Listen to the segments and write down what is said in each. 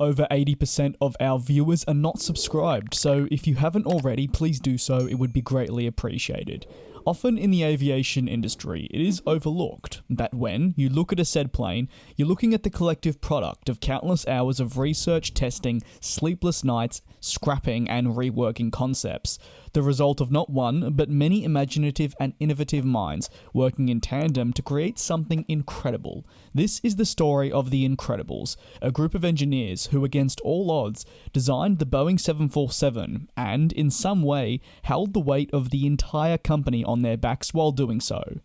Over 80% of our viewers are not subscribed, so if you haven't already, please do so, it would be greatly appreciated. Often in the aviation industry, it is overlooked that when you look at a said plane, you're looking at the collective product of countless hours of research, testing, sleepless nights, scrapping, and reworking concepts. The result of not one, but many imaginative and innovative minds working in tandem to create something incredible. This is the story of the Incredibles, a group of engineers who, against all odds, designed the Boeing 747 and, in some way, held the weight of the entire company on their backs while doing so.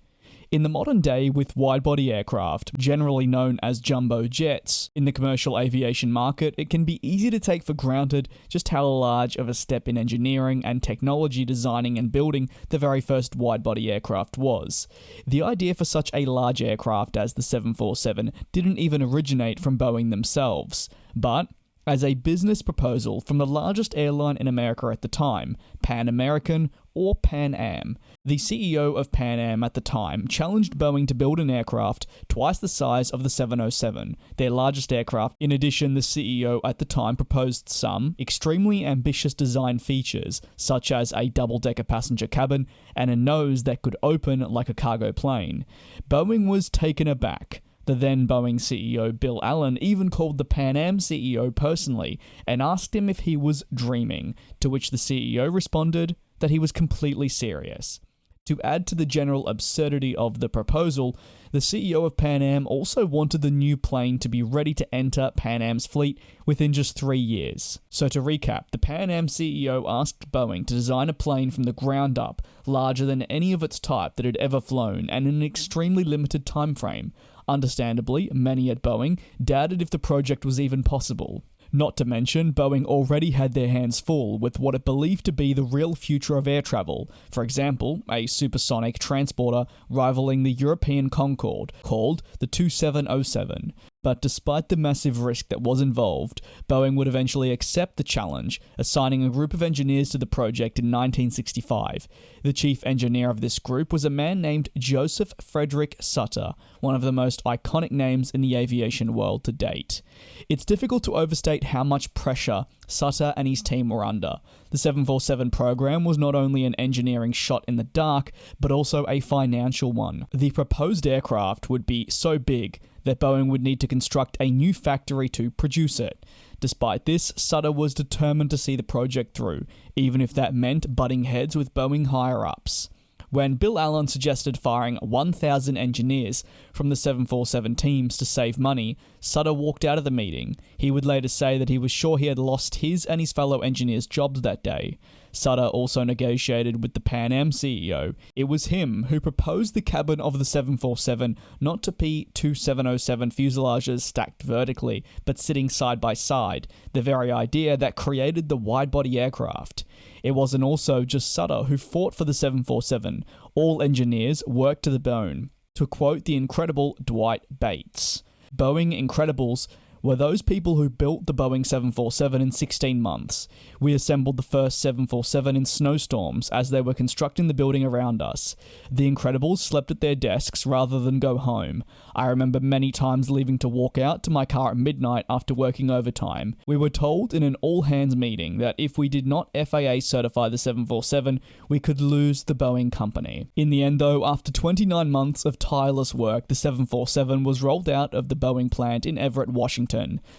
In the modern day, with wide-body aircraft, generally known as jumbo jets, in the commercial aviation market, it can be easy to take for granted just how large of a step in engineering and technology designing and building the very first wide-body aircraft was. The idea for such a large aircraft as the 747 didn't even originate from Boeing themselves, but as a business proposal from the largest airline in America at the time, Pan American or Pan Am. The CEO of Pan Am at the time challenged Boeing to build an aircraft twice the size of the 707, their largest aircraft. In addition, the CEO at the time proposed some extremely ambitious design features, such as a double-decker passenger cabin and a nose that could open like a cargo plane. Boeing was taken aback. The then Boeing CEO Bill Allen even called the Pan Am CEO personally and asked him if he was dreaming, to which the CEO responded that he was completely serious. To add to the general absurdity of the proposal, the CEO of Pan Am also wanted the new plane to be ready to enter Pan Am's fleet within just 3 years. So to recap, the Pan Am CEO asked Boeing to design a plane from the ground up, larger than any of its type that had ever flown, and in an extremely limited time frame. Understandably, many at Boeing doubted if the project was even possible. Not to mention, Boeing already had their hands full with what it believed to be the real future of air travel. For example, a supersonic transporter rivaling the European Concorde, called the 2707. But despite the massive risk that was involved, Boeing would eventually accept the challenge, assigning a group of engineers to the project in 1965. The chief engineer of this group was a man named Joseph Frederick Sutter, one of the most iconic names in the aviation world to date. It's difficult to overstate how much pressure Sutter and his team were under. The 747 program was not only an engineering shot in the dark, but also a financial one. The proposed aircraft would be so big that Boeing would need to construct a new factory to produce it. Despite this, Sutter was determined to see the project through, even if that meant butting heads with Boeing higher-ups. When Bill Allen suggested firing 1,000 engineers from the 747 teams to save money, Sutter walked out of the meeting. He would later say that he was sure he had lost his and his fellow engineers' jobs that day. Sutter also negotiated with the Pan Am CEO. It was him who proposed the cabin of the 747 not to be two 707 fuselages stacked vertically, but sitting side by side, the very idea that created the wide-body aircraft. It wasn't also just Sutter who fought for the 747. All engineers worked to the bone. To quote the incredible Dwight Bates, Boeing Incredibles were those people who built the Boeing 747 in 16 months. We assembled the first 747 in snowstorms as they were constructing the building around us. The Incredibles slept at their desks rather than go home. I remember many times leaving to walk out to my car at midnight after working overtime. We were told in an all-hands meeting that if we did not FAA certify the 747, we could lose the Boeing company. In the end though, after 29 months of tireless work, the 747 was rolled out of the Boeing plant in Everett, Washington.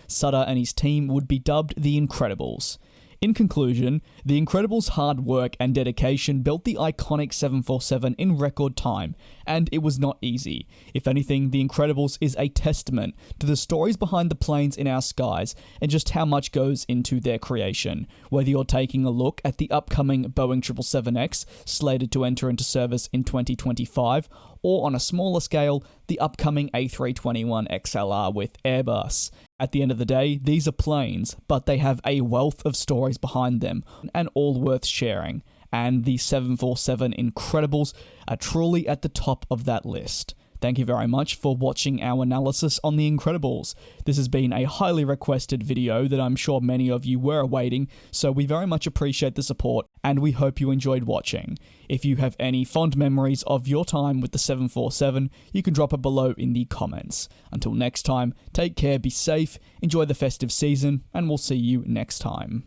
Sutter and his team would be dubbed the Incredibles. In conclusion, the Incredibles' hard work and dedication built the iconic 747 in record time, and it was not easy. If anything, the Incredibles is a testament to the stories behind the planes in our skies and just how much goes into their creation. Whether you're taking a look at the upcoming Boeing 777X, slated to enter into service in 2025, or on a smaller scale, the upcoming A321XLR with Airbus. At the end of the day, these are planes, but they have a wealth of stories behind them, and all worth sharing. And the 747 Incredibles are truly at the top of that list. Thank you very much for watching our analysis on The Incredibles. This has been a highly requested video that I'm sure many of you were awaiting, so we very much appreciate the support, and we hope you enjoyed watching. If you have any fond memories of your time with the 747, you can drop it below in the comments. Until next time, take care, be safe, enjoy the festive season, and we'll see you next time.